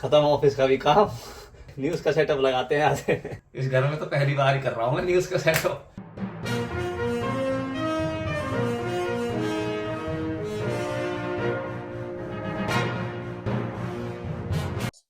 खत्म ऑफिस का भी काम, न्यूज का सेटअप लगाते हैं आज। इस घर में तो पहली बार ही कर रहा हूँ मैं न्यूज का सेटअप।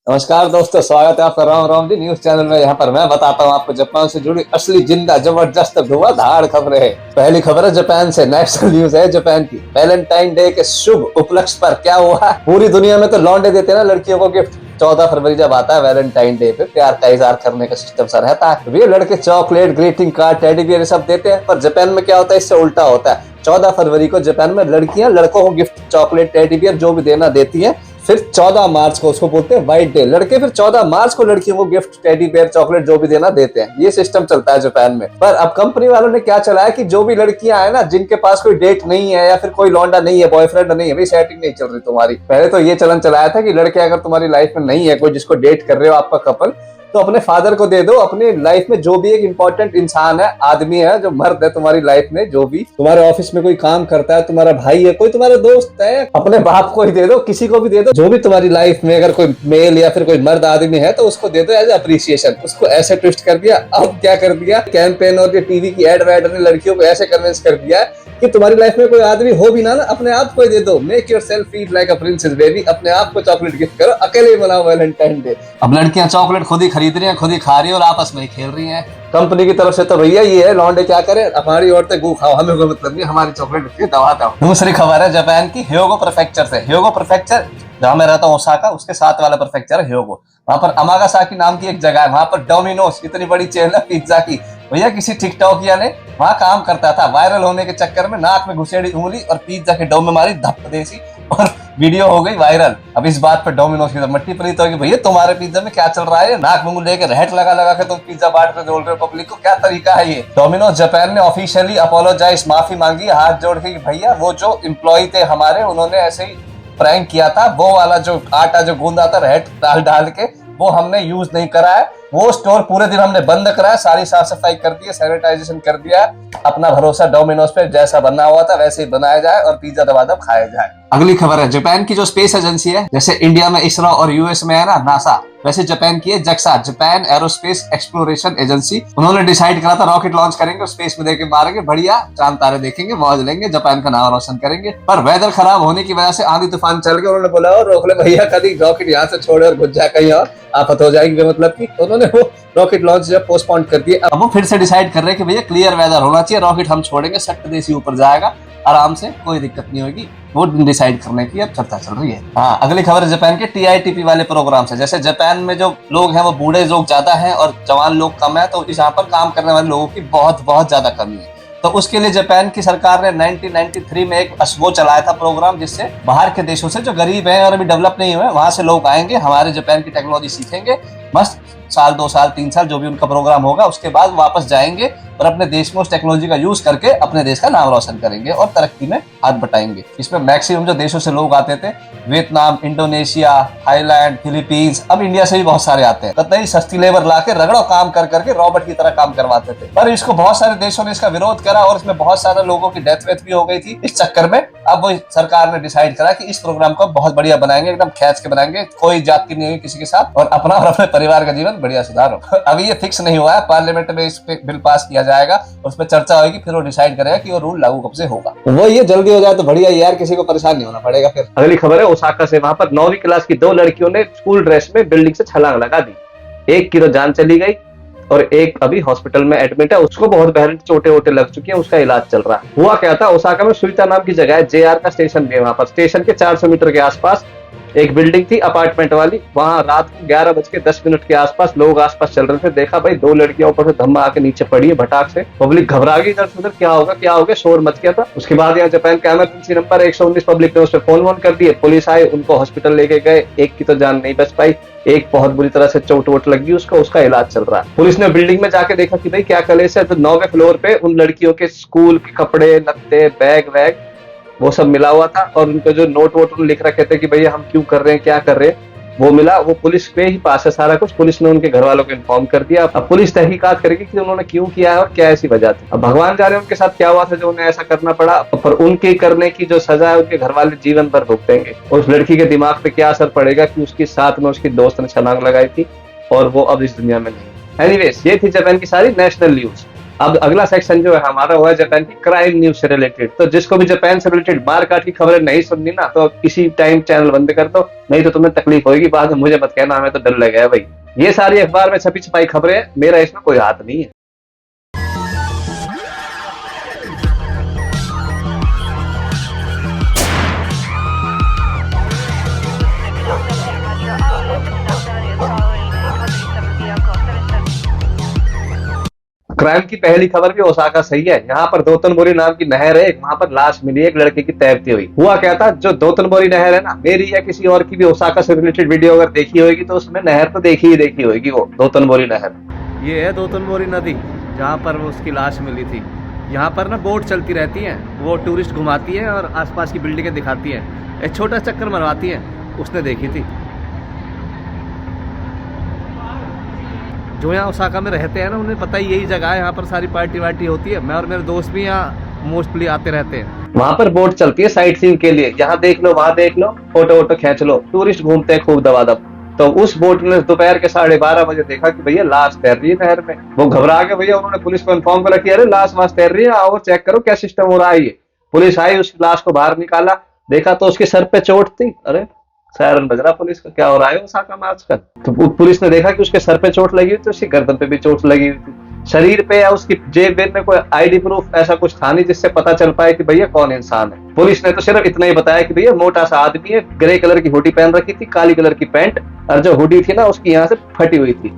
नमस्कार दोस्तों, स्वागत है आपका राम जी न्यूज चैनल में। यहाँ पर मैं बताता हूँ आपको जापान से जुड़ी असली जिंदा जबरदस्त धुआंधार खबरें हैं। पहली खबर है जापान से, नेशनल न्यूज है जापान की। वैलेंटाइन डे के शुभ उपलक्ष्य पर क्या हुआ? पूरी दुनिया में तो लौंडे देते हैं ना लड़कियों को गिफ्ट। 14 फरवरी जब आता है वैलेंटाइन डे पे प्यार का इजहार करने का सिस्टम सा रहता है। ये लड़के chocolate, greeting card, teddy bear सब देते हैं, पर जापान में क्या होता है, इससे उल्टा होता है। 14 फरवरी को जापान में लड़कियां लड़कों को गिफ्ट, चॉकलेट, टेडी बियर जो भी देना देती है। फिर 14 मार्च को उसको बोलते हैं व्हाइट डे। लड़के फिर 14 मार्च को लड़कियों को गिफ्ट, टेडी बेयर, चॉकलेट जो भी देना देते हैं। ये सिस्टम चलता है जापान में। पर अब कंपनी वालों ने क्या चलाया कि जो भी लड़कियां है ना, जिनके पास कोई डेट नहीं है या फिर कोई लौंडा नहीं है, बॉयफ्रेंड नहीं है, भाई सेटिंग नहीं चल रही तुम्हारी। पहले तो ये चलन चलाया था कि लड़के अगर तुम्हारी लाइफ में नहीं है कोई जिसको डेट कर रहे हो आपका कपल, तो अपने फादर को दे दो। अपनी लाइफ में जो भी एक इंपॉर्टेंट इंसान है, आदमी है, जो मर्द है तुम्हारी लाइफ में, जो भी तुम्हारे ऑफिस में कोई काम करता है, तुम्हारा भाई है, कोई तुम्हारा दोस्त है, अपने बाप को ही दे दो, किसी को भी दे दो। जो भी तुम्हारी लाइफ में अगर कोई मेल या फिर कोई मर्द आदमी है तो उसको दे दो एज अप्रिसिएशन। उसको ऐसे ट्विस्ट कर दिया। अब क्या कर दिया, कैंपेन और टीवी की एड वैड ने लड़कियों को ऐसे कन्विंस कर दिया कि तुम्हारी लाइफ में कोई आदमी हो भी ना, अपने आप को ही दे दो। Make yourself feel like a princess baby. अपने आप को चॉकलेट गिफ्ट करो, अकेले ही मनाओ वैलेंटाइन डे। अब लड़कियां चॉकलेट खुद ही खरीद रही हैं, खुद ही खा रही है और आपस में ही खेल रही हैं। कंपनी की तरफ से तो भैया ये है, लौंडे क्या करें, हमारी औरतें गू खाओ, हमें कोई मतलब नहीं, हमारी चॉकलेट दवा दो। दूसरी खबर है जापान की, ह्योगो प्रेफेक्चर से। ह्योगो प्रेफेक्चर जहां मैं रहता हूँ ओसाका, उसके साथ वाला प्रेफेक्चर है ह्योगो। वहां पर अमागासाकी नाम की एक जगह है, वहां पर डोमिनोज, इतनी बड़ी चेन है पिज्जा की। भैया किसी टिकटॉकिया ने वहां काम करता था, वायरल होने के चक्कर में नाक में घुसेड़ी उंगली और पिज्जा के डो में मारी धप देसी, और वीडियो हो गई वायरल। अब इस बात पर डोमिनोज की तो मट्टी पलीत होगी, भैया तुम्हारे पिज्जा में क्या चल रहा है? नाक में लेके रेट लगा लगा के तुम पिज्जा बांट कर जोड़ रहे हो पब्लिक को, क्या तरीका है ये? डोमिनोज जापान ने ऑफिशियली अपोलोजाइज, माफी मांगी हाथ जोड़ के कि भैया वो जो एम्प्लॉय थे हमारे, उन्होंने ऐसे ही प्रैंक किया था। वो वाला जो आटा जो गूंदा था रेट डाल डाल के, वो हमने यूज नहीं करा है। वो स्टोर पूरे दिन हमने बंद करा है, सारी साफ सफाई कर दी है, सैनिटाइजेशन कर दिया है। अपना भरोसा डोमिनोज पे, जैसा बना हुआ था वैसे ही बनाया जाए और पिज्जा दबादब खाया जाए। अगली खबर है जापान की जो स्पेस एजेंसी है, जैसे इंडिया में इसरो और यूएस में है ना नासा, वैसे जापान की है जक्सा, जापान एरोस्पेस एक्सप्लोरेशन एजेंसी। उन्होंने डिसाइड करा था रॉकेट लॉन्च करेंगे, स्पेस में देके मारेंगे, बढ़िया चांद तारे देखेंगे, मौज लेंगे, जापान का नाम रोशन करेंगे। पर वेदर खराब होने की वजह से आंधी तूफान चल गए। उन्होंने बोला रोक ले भैया, कभी रॉकेट यहाँ से छोड़े और घुस जाए कहीं और, आफत हो जाएगी, मतलब की उन्होंने वो रॉकेट लॉन्च जब पोस्टपोन कर दिया। अब वो फिर से डिसाइड कर रहे हैं कि भैया क्लियर वेदर होना चाहिए, रॉकेट हम छोड़ेंगे, सट देसी ऊपर जाएगा आराम से, कोई दिक्कत नहीं होगी। वो डिसाइड करने की अब चर्चा चल रही है। हाँ, अगली खबर है जापान के टीआईटीपी वाले प्रोग्राम से। जैसे जापान में जो लोग हैं वो बूढ़े लोग ज्यादा हैं और जवान लोग कम है, तो यहाँ पर काम करने वाले लोगों की बहुत बहुत ज्यादा कमी है। तो उसके लिए जापान की सरकार ने 1993 में एक वो चलाया था प्रोग्राम, जिससे बाहर के देशों से जो गरीब हैं और अभी डेवलप नहीं हुए, वहां से लोग आएंगे, हमारे जापान की टेक्नोलॉजी सीखेंगे, मस्त साल 2 साल 3 साल जो भी उनका प्रोग्राम होगा, उसके बाद वापस जाएंगे और अपने देश में उस टेक्नोलॉजी का यूज करके अपने देश का नाम रोशन करेंगे और तरक्की में हाथ बटाएंगे। इसमें मैक्सिमम जो देशों से लोग आते थे, वियतनाम, इंडोनेशिया, थाईलैंड, फिलीपींस, अब इंडिया से भी बहुत सारे आते हैं। कतई सस्ती लेबर लाके रगड़ो काम कर करके रॉबर्ट की तरह काम करवाते थे। पर इसको बहुत सारे देशों ने इसका विरोध करा और इसमें बहुत सारे लोगों की डेथ वेथ भी हो गई थी। इस चक्कर में अब सरकार ने डिसाइड करा कि इस प्रोग्राम को बहुत बढ़िया बनाएंगे, एकदम खींच के बनाएंगे, कोई जाति नहीं होगी किसी के साथ, और अपना और अपने परिवार का जीवन बढ़िया सुधारो। अभी ये फिक्स नहीं हुआ है, पार्लियामेंट में इस पे बिल पास किया जाएगा, उस पर चर्चा होगी, फिर वो डिसाइड करेगा कि वो रूल लागू कब से होगा। वो ये जल्दी हो जाए तो बढ़िया यार, किसी को परेशान नहीं होना पड़ेगा। फिर अगली खबर है ओसाका से। वहां पर 9वीं क्लास की 2 लड़कियों ने स्कूल ड्रेस में बिल्डिंग से छलांग लगा दी। एक की तो जान चली गई और एक अभी हॉस्पिटल में एडमिट है, उसको बहुत बहन चोटें वोटे लग चुकी है, उसका इलाज चल रहा है। हुआ क्या था, ओसाका में सुइता नाम की जगह है, जेआर का स्टेशन भी है। वहां पर स्टेशन के 400 मीटर के आसपास एक बिल्डिंग थी अपार्टमेंट वाली। वहां रात को 11:10 के आसपास लोग आसपास चल रहे थे, देखा भाई 2 लड़कियां ऊपर से धम्मा आके नीचे पड़ी है भटाक से। पब्लिक घबरा गई, इधर से उधर क्या होगा क्या होगा, शोर मच गया था। उसके बाद यहाँ जापान का इमरजेंसी नंबर 119 पब्लिक ने उस पर फोन कर दिए, पुलिस आई, उनको हॉस्पिटल लेके गए। एक की तो जान नहीं बच पाई, एक बहुत बुरी तरह से चोट वोट लगी, उसका इलाज चल रहा है। पुलिस ने बिल्डिंग में जाके देखा कि भाई क्या कलेश है, तो 9वें फ्लोर पे उन लड़कियों के स्कूल के कपड़े, लत्ते, बैग वैग वो सब मिला हुआ था और उनको जो नोट वोट लिख रखे थे कि भैया हम क्यों कर रहे हैं, क्या कर रहे हैं, वो मिला, वो पुलिस पे ही पास है सारा कुछ। पुलिस ने उनके घर वालों को इन्फॉर्म कर दिया। अब पुलिस तहकीकात करेगी कि उन्होंने क्यों किया है और क्या ऐसी वजह थी। अब भगवान जाने उनके साथ क्या हुआ था जो उन्हें ऐसा करना पड़ा, पर उनके करने की जो सजा है उनके घर वाले जीवन भर भुगतेंगे। उस लड़की के दिमाग पे क्या असर पड़ेगा कि उसके साथ में उसकी दोस्त ने छलांग लगाई थी और वो अब इस दुनिया में नहीं। एनीवेज, ये थी जापान की सारी नेशनल न्यूज। अब अगला सेक्शन जो है हमारा वो है जापान की क्राइम न्यूज से रिलेटेड। तो जिसको भी जापान से रिलेटेड मारकाट की खबरें नहीं सुननी ना, तो इसी टाइम चैनल बंद कर दो, नहीं तो तुम्हें तकलीफ होगी। बाद में मुझे मत कहना हमें तो डर लगा है भाई। ये सारी अखबार में छपी छपाई खबरें हैं, मेरा इसमें कोई हाथ नहीं है। क्राइम की पहली खबर भी ओसाका सही है। यहाँ पर दोतनबोरी नाम की नहर है, वहां पर लाश मिली एक लड़के की तैरती हुई। हुआ क्या था, जो दोतनबोरी नहर है ना, मेरी या किसी और की भी ओसाका से रिलेटेड वीडियो अगर देखी होगी तो उसमें नहर तो देखी ही देखी होगी, वो दोतनबोरी नहर। ये है दोतनबोरी नदी, जहाँ पर उसकी लाश मिली थी। यहाँ पर ना बोट चलती रहती हैं, वो टूरिस्ट घुमाती है और आसपास की बिल्डिंगें दिखाती हैं, एक छोटा चक्कर मरवाती हैं। उसने देखी थी। जो यहाँ ओसाका में रहते हैं ना, उन्हें पता ही यही जगह है, यहाँ पर सारी पार्टी वार्टी होती है। मैं और मेरे दोस्त भी यहाँ मोस्टली आते रहते हैं। वहां पर बोट चलती है साइट सीइंग के लिए, यहाँ देख लो वहां देख लो, फोटो वोटो खींच लो। टूरिस्ट घूमते हैं खूब दबादब। तो उस बोट ने दोपहर के 12:30 बजे देखा कि भैया लाश तैर रही है नहर में। वो घबरा के भैया उन्होंने पुलिस को इन्फॉर्म करा कि अरे लाश वाश तैर रही है, आओ चेक करो क्या सिस्टम हो रहा है। ये पुलिस आई, उस लाश को बाहर निकाला, देखा तो उसके सर पे चोट थी। अरे सायरन बज रहा पुलिस का, क्या हो रहा है ओसाका में आजकल। तो पुलिस ने देखा कि उसके सर पे चोट लगी हुई थी, उसकी गर्दन पे भी चोट लगी हुई थी, शरीर पे या उसकी जेब में कोई आईडी प्रूफ ऐसा कुछ था नहीं जिससे पता चल पाए कि भैया कौन इंसान है। पुलिस ने तो सिर्फ इतना ही बताया कि भैया मोटा सा आदमी है, ग्रे कलर की हुडी पहन रखी थी, काली कलर की पैंट, और जो हुडी थी ना उसकी यहाँ से फटी हुई थी,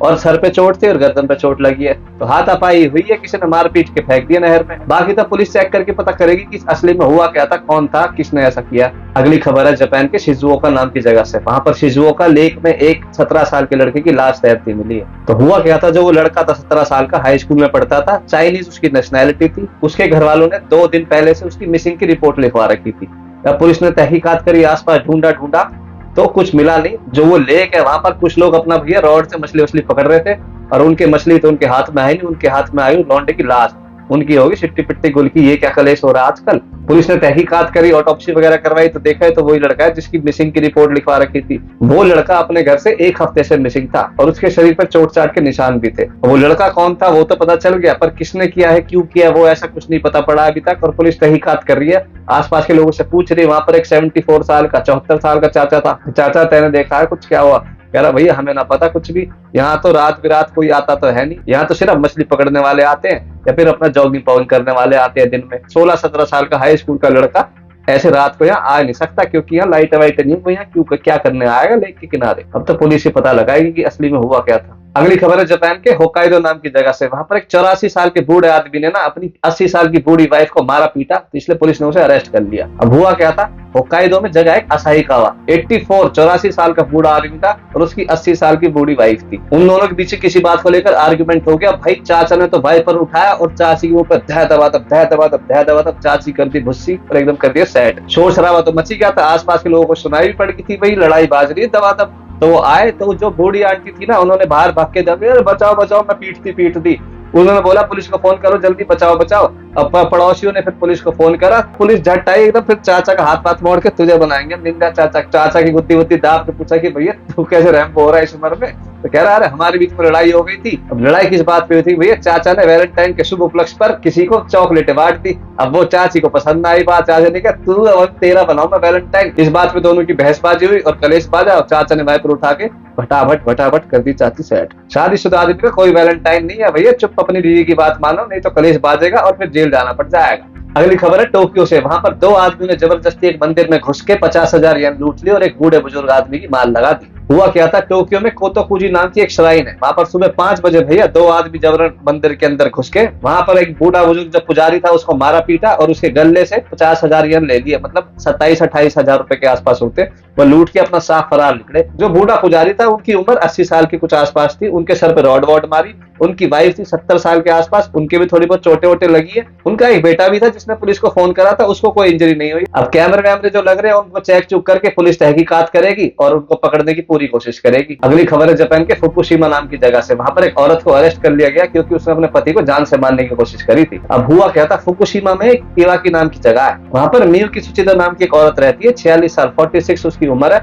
और सर पे चोट थी और गर्दन पे चोट लगी है। तो हाथापाई हुई है, किसी ने मार पीट के फेंक दिया नहर में। बाकी तो पुलिस चेक करके पता करेगी कि असली में हुआ क्या था, कौन था, किसने ऐसा किया। अगली खबर है जापान के शिजुओका नाम की जगह से। वहां पर शिजुओका लेक में एक 17 साल के लड़के की लाश तैरती मिली है। तो हुआ क्या था, जो वो लड़का था 17 साल का, हाई स्कूल में पढ़ता था, चाइनीज उसकी नेशनैलिटी थी। उसके घर वालों ने 2 दिन पहले से उसकी मिसिंग की रिपोर्ट लिखवा रखी थी। पुलिस ने तहकीकात करी, आसपास ढूंढा तो कुछ मिला नहीं। जो वो लेक है वहां पर कुछ लोग अपना भैया रॉड से मछली वछली पकड़ रहे थे, और उनके मछली तो उनके हाथ में आई नहीं, उनके हाथ में आई लौंडे की लाश। उनकी होगी सिट्टी पिट्टी गुल की। ये क्या कलेश हो रहा है आजकल। पुलिस ने तहकीकात करी, ऑटोप्सी वगैरह करवाई, तो देखा है तो वही लड़का है जिसकी मिसिंग की रिपोर्ट लिखवा रखी थी। वो लड़का अपने घर से 1 हफ्ते से मिसिंग था और उसके शरीर पर चोट चाट के निशान भी थे। वो लड़का कौन था वो तो पता चल गया, पर किसने किया है, क्यों किया, वो ऐसा कुछ नहीं पता पड़ा अभी तक। और पुलिस तहकीकात कर रही है, आसपास के लोगों से पूछ रही है। वहां पर एक 74 साल का 74 साल का चाचा था। चाचा तेने देखा है कुछ, क्या हुआ? कह रहा भैया हमें ना पता कुछ भी, यहाँ तो रात बिरात कोई आता तो है नहीं, यहाँ तो सिर्फ मछली पकड़ने वाले आते हैं या फिर अपना जॉगिंग पॉगिंग करने वाले आते हैं दिन में। 16-17 साल का हाई स्कूल का लड़का ऐसे रात को यहाँ आ नहीं सकता, क्योंकि यहाँ लाइट वाइट नहीं है। यहाँ क्यों क्या करने आएगा लेक के किनारे? अब तो पुलिस ही पता लगाएगी कि असली में हुआ क्या था। अगली खबर है जापान के होक्काइडो नाम की जगह से। वहां पर एक 84 साल के बूढ़े आदमी ने ना अपनी 80 साल की बूढ़ी वाइफ को मारा पीटा, तो इसलिए पुलिस ने उसे अरेस्ट कर लिया। अब हुआ क्या था, होक्काइडो में जगह है असाहिकावा। 84 साल का बूढ़ा आदमी था और उसकी 80 साल की बूढ़ी वाइफ थी। उन दोनों के पीछे किसी बात को लेकर आर्ग्यूमेंट हो गया। भाई चाचा ने तो वाइपर उठाया और चाची के ऊपर दह दबा चाची कर दी भुस्सी और एकदम कर दिया सेट। शोर शराबा तो मची गया था, आसपास के लोगों को सुनाई भी पड़ गई थी भाई लड़ाई बाज रही है दबादब। तो वो आए, तो जो बूढ़ी आंटी थी ना, उन्होंने बाहर भाग के जब बचाओ बचाओ, मैं पीट दी। उन्होंने बोला पुलिस को फोन करो जल्दी, बचाओ बचाओ। अब पड़ोसियों ने फिर पुलिस को फोन करा, पुलिस झट आई एकदम। फिर चाचा का हाथ पाथ मोड़ के तुझे बनाएंगे निंदा। चाचा की गुत्ती गुत्ती दाब के पूछा कि भैया तू कैसे रैंप हो रहा है इस उम्र में? तो कह रहा अरे हमारे बीच में लड़ाई हो गई थी। अब लड़ाई किस बात पे हुई थी भैया? चाचा ने वैलेंटाइन के शुभ उपलक्ष्य पर किसी को चॉकलेट बांट दी। अब वो चाची को पसंद आई बात, चाचा ने कहा तू अब तेरा बनाऊ मैं वैलेंटाइन। इस बात पे दोनों की बहसबाजी हुई और कलेश बाजा, और चाचा ने वाइपर उठा के फटाफट कर दी चाची सेट। शादीशुदा आदमी का कोई वैलेंटाइन नहीं है भैया, चुप अपनी बीवी की बात मानो, नहीं तो कलेश बाजेगा और फिर जेल जाना पड़ जाएगा। अगली खबर है टोक्यो से। वहां पर 2 आदमियों ने जबरदस्ती एक मंदिर में घुस के 50,000 येन लूट ली और एक बूढ़े बुजुर्ग आदमी की माल लगा दी। हुआ क्या था, टोक्यो में कोतोकुजी नाम की एक श्राइन है, वहां पर सुबह 5 बजे भैया 2 आदमी जबरन मंदिर के अंदर घुस के वहां पर एक बूढ़ा बुजुर्ग जब पुजारी था उसको मारा पीटा और उसके गले से 50,000 येन ले लिए, मतलब 27-28 हजार रुपए के आसपास होते। वो लूट के अपना साफ फरार निकले। जो बूढ़ा पुजारी था उनकी उम्र 80 साल की कुछ आसपास थी, उनके सर पे रॉड वॉड मारी। उनकी वाइफ थी 70 साल के आसपास, उनके भी थोड़ी बहुत चोटे वोटे लगी है। उनका एक बेटा भी था जिसने पुलिस को फोन करा था, उसको कोई इंजरी नहीं हुई। अब कैमरे वैमरे जो लग रहे हैं उनको चेक चुक करके पुलिस तहकीकात करेगी और उनको पकड़ने की पूरी कोशिश करेगी। अगली खबर है जापान के फुकुशिमा नाम की जगह से। वहां पर एक औरत को अरेस्ट कर लिया गया क्योंकि उसने अपने पति को जान से मारने की कोशिश करी थी। अब हुआ क्या था, फुकुशिमा में एक इवाकी नाम की जगह है, वहां पर मियू की सुचिता नाम की एक औरत रहती है। 46 साल 46 उसकी उम्र है,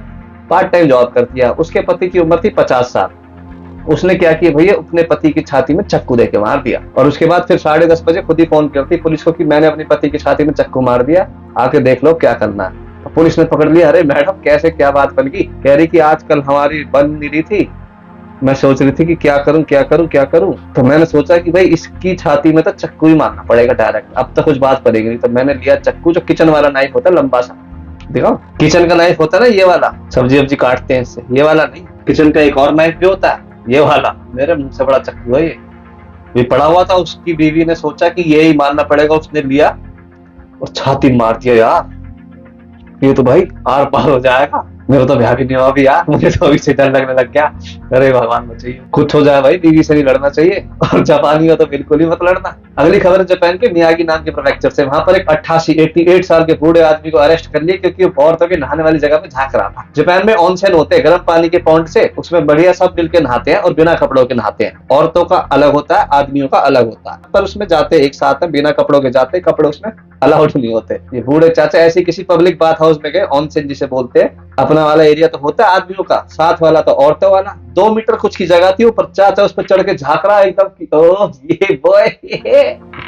पार्ट टाइम जॉब करती है। उसके पति की उम्र थी 50 साल। उसने क्या किया भैया, अपने पति की छाती में चक्कू देके मार दिया और उसके बाद फिर 10:30 बजे खुद ही फोन करती पुलिस को कि मैंने अपनी पति की छाती में चक्कू मार दिया, आके देख लो क्या करना है। तो पुलिस ने पकड़ लिया। अरे मैडम कैसे, क्या बात बन गई? कह रही कि आजकल हमारी बन नहीं रही थी, मैं सोच रही थी कि क्या करूं क्या करूं क्या करूं, तो मैंने सोचा कि भाई इसकी छाती में तो चक्कू ही मारना पड़ेगा डायरेक्ट, अब तो कुछ बात पड़ेगी नहीं। तो मैंने लिया चक्कू, जो किचन वाला नाइफ होता है लंबा सा, दिखाओ किचन का नाइफ होता है ना ये वाला, सब्जी वब्जी काटते हैं इससे, ये वाला नहीं, किचन का एक और नाइफ भी होता है ये वाला। मेरे मुंह से बड़ा चक्कू है ये पड़ा हुआ था। उसकी बीवी ने सोचा कि ये ही मारना पड़ेगा, उसने लिया और छाती मार दिया। यार ये तो भाई आर पार हो जाएगा, मेरा तो ब्याह भी नहीं हुआ अभी यार, मुझे तो अभी से डर लगने लग गया। अरे भगवान बचाइए, कुछ हो जाए भाई, बीवी से नहीं लड़ना चाहिए और जापानी हो तो बिल्कुल ही मत लड़ना। अगली खबर है जापान के मियागी नाम के प्रेफेक्चर से। वहां पर एक 88 साल के बूढ़े आदमी को अरेस्ट कर लिया क्योंकि वो औरतों के नहाने वाली जगह में झांक रहा था। जापान में ऑनसेन होते हैं, गर्म पानी के पॉन्ड से, उसमें बढ़िया सब मिलकर नहाते हैं और बिना कपड़ों के नहाते हैं। औरतों का अलग होता है, आदमियों का अलग होता है, पर उसमें जाते एक साथ है, बिना कपड़ों के जाते, कपड़े उसमें अलाउड नहीं होते। ये बूढ़े चाचा ऐसी किसी पब्लिक बाथ हाउस में गए, ऑनसेन जिसे बोलते हैं। अपना वाला एरिया तो होता है आदमियों का, साथ वाला तो औरतों वाला। 2 मीटर कुछ की जगह थी, ऊपर चाचा उस पर चढ़ के झांक रहा एकदम कि ओह ये बॉय।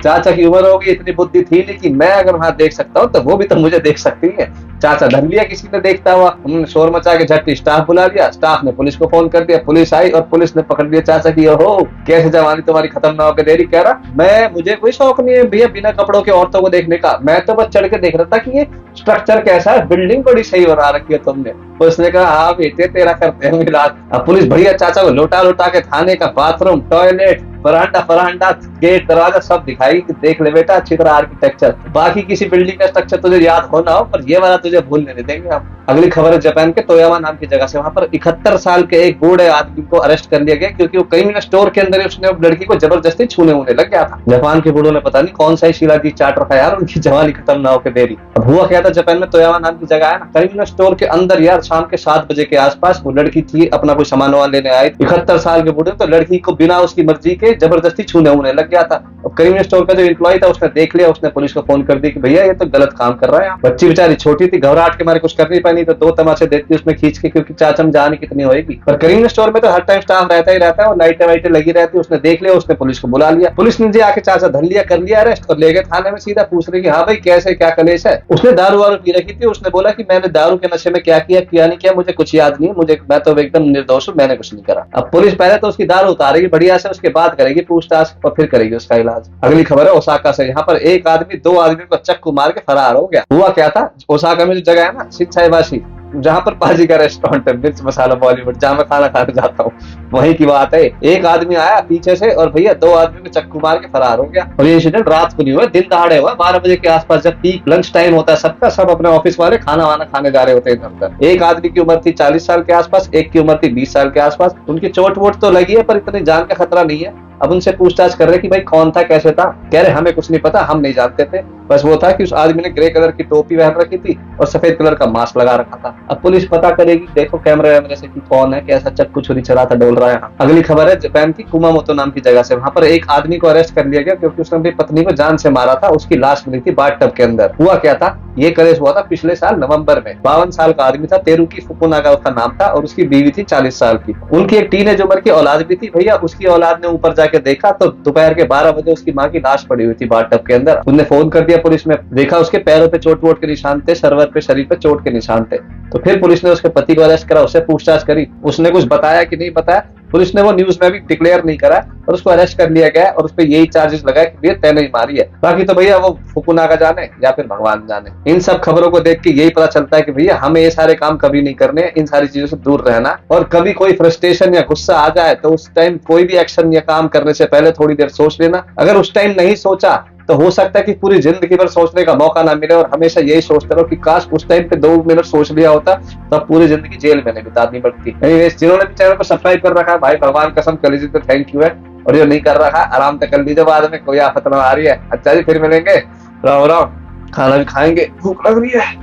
चाचा की उम्र होगी, इतनी बुद्धि थी नहीं कि मैं अगर वहां देख सकता हूँ तो वो भी तो मुझे देख सकती है। चाचा धर लिया किसी ने देखता हुआ, उन्होंने शोर मचा के झट स्टाफ बुला लिया, स्टाफ ने पुलिस को फोन कर दिया, पुलिस आई और पुलिस ने पकड़ लिया चाचा की। ओहो कैसे जवानी तुम्हारी खत्म ना होकर देरी। कह रहा मुझे कोई शौक नहीं है भैया बिना कपड़ों के औरतों को देखने का, मैं तो बस चढ़ के देख रहा था कि ये स्ट्रक्चर कैसा है, बिल्डिंग बड़ी सही बना रखी है तुमने। उसने कहा हाँ बेटे तेरा करते हैं इलाज। अब पुलिस बढ़िया चाचा को लौटा लौटा के थाने का बाथरूम, टॉयलेट, फरांडा गेट, दरवाजा सब दिखाई कि देख ले बेटा अच्छी तरह आर्किटेक्चर। बाकी किसी बिल्डिंग का स्ट्रक्चर तुझे याद हो ना हो, पर ये वाला तुझे भूलने नहीं देंगे हम। अगली खबर है जापान के तोयामा नाम की जगह से। वहां पर 71 साल के एक बूढ़े आदमी को अरेस्ट कर लिया गया क्योंकि वो कहीं स्टोर के अंदर उसने लड़की को जबरदस्ती छूने होने लग गया था। जापान के बूढ़ों ने पता नहीं कौन सा ही शिलाजीत चाट रखा यार, उनकी जवानी खत्म ना होकर देरी। अब हुआ क्या था, जापान में तोयामा नाम की जगह है ना, कहीं स्टोर के अंदर यार शाम के 7 बजे के आसपास वो लड़की थी, अपना कोई सामान वामान लेने आई। 71 साल के बूढ़े तो लड़की को बिना उसकी मर्जी के जबरदस्ती छूने होने लग गया था। अब करीम स्टोर का जो एम्प्लॉय था उसने देख लिया, उसने पुलिस को फोन कर दी कि भैया ये तो गलत काम कर रहा है। बच्ची बेचारी छोटी थी, घबराहट के मारे कुछ कर नहीं पाई, तो 2 तमाचे देती उसमें खींच के, क्योंकि चाचा में जान कितनी होगी। पर करीम स्टोर में तो हर टाइम स्टाफ रहता ही रहता है और लाइटें वाइटें लगी रहती है। उसने देख लिया, उसने पुलिस को बुला लिया। पुलिस ने आके चाचा धर लिया, कर लिया अरेस्ट और ले गए थाने में। सीधा पूछ रहे कि हाँ भाई कैसे क्या कलेश है। उसने दारू वारू पी रखी थी। उसने बोला कि मैंने दारू के नशे में क्या किया नहीं किया मुझे कुछ याद नहीं, मैं तो एकदम निर्दोष हूँ, मैंने कुछ नहीं करा। अब पुलिस पहले तो उसकी दारू उतारेगी बढ़िया से, उसके बाद करेगी पूछताछ और फिर करेगी उसका इलाज। अगली खबर है ओसाका से। यहाँ पर एक आदमी 2 आदमी को चक्कू मार के फरार हो गया। हुआ क्या था, ओसाका में जो जगह है ना शिनसाइबाशी, जहाँ पर पाजी का रेस्टोरेंट है, मिर्च मसाला बॉलीवुड, जहाँ मैं खाना खाने जाता हूँ, वहीं की बात है। एक आदमी आया पीछे से और भैया 2 आदमी को चक्कू मार के फरार हो गया। और ये इंसिडेंट रात को नहीं हुआ, दिन दहाड़े हुआ, 12 बजे के आसपास, जब पीक लंच टाइम होता है सबका, सब अपने ऑफिस वाले खाना वाना खाने जा रहे होते हैं इधर उधर। एक आदमी की उम्र थी 40 साल के आसपास, एक की उम्र थी 20 साल के आसपास। उनकी चोट वोट तो लगी है पर इतनी जान का खतरा नहीं है। अब उनसे पूछताछ कर रहे कि भाई कौन था, कैसे था। कह रहे हमें कुछ नहीं पता, हम नहीं जानते थे, बस वो था कि उस आदमी ने ग्रे कलर की टोपी पहन रखी थी और सफेद कलर का मास्क लगा रखा था। अब पुलिस पता करेगी, देखो कैमरे वैमरे से कि कौन है, कैसा चक्कू छुरी चलाता डोल रहा है। अगली खबर है जापान की कुमामोतो नाम की जगह से। वहां पर एक आदमी को अरेस्ट कर लिया गया क्योंकि उसने अपनी पत्नी को जान से मारा था। उसकी लाश मिली थी बाथटब के अंदर। हुआ क्या था, ये कलेश हुआ था पिछले साल नवंबर में। 52 साल का आदमी था, तेरुकी फुकुनागा उसका नाम था और उसकी बीवी थी 40 साल की। उनकी एक टीनेज उम्र की औलाद भी थी। भैया उसकी औलाद ने ऊपर जाके देखा तो दोपहर के 12 बजे उसकी माँ की लाश पड़ी हुई थी बाथटब के अंदर। उन्होंने फोन कर दिया पुलिस में, देखा उसके पैरों पे चोट वोट के निशान थे, सर्वर पे, शरीर पे चोट के निशान थे। तो फिर पुलिस ने उसके पति को अरेस्ट करा, उससे पूछताछ करी। उसने कुछ बताया कि नहीं बताया, पुलिस ने वो न्यूज में भी डिक्लेयर नहीं करा और उसको अरेस्ट कर लिया गया और उस पर यही चार्जेस लगाए कि भैया तैने ही मारी है। बाकी तो भैया वो फुकुनागा जाने या फिर भगवान जाने। इन सब खबरों को देख के यही पता चलता है कि भैया हमें ये सारे काम कभी नहीं करने, इन सारी चीजों से दूर रहना। और कभी कोई फ्रस्ट्रेशन या गुस्सा आ जाए तो उस टाइम कोई भी एक्शन या काम करने से पहले थोड़ी देर सोच लेना। अगर उस टाइम नहीं सोचा तो हो सकता है कि पूरी जिंदगी भर सोचने का मौका ना मिले और हमेशा यही सोचते रहो कि काश उस टाइम पे 2 मिनट सोच लिया होता तो अब पूरी जिंदगी जेल में नहीं बितानी पड़ती। एनीवेज, जिन्होंने भी चैनल को सब्सक्राइब कर रखा है भाई भगवान कसम कलीजी तो थैंक यू है, और जो नहीं कर रखा आराम से कर लीजिए, बाद में कोई आफत ना आ रही है। अच्छा जी, फिर मिलेंगे, राम राम। खाना भी खाएंगे, भूख लग रही है।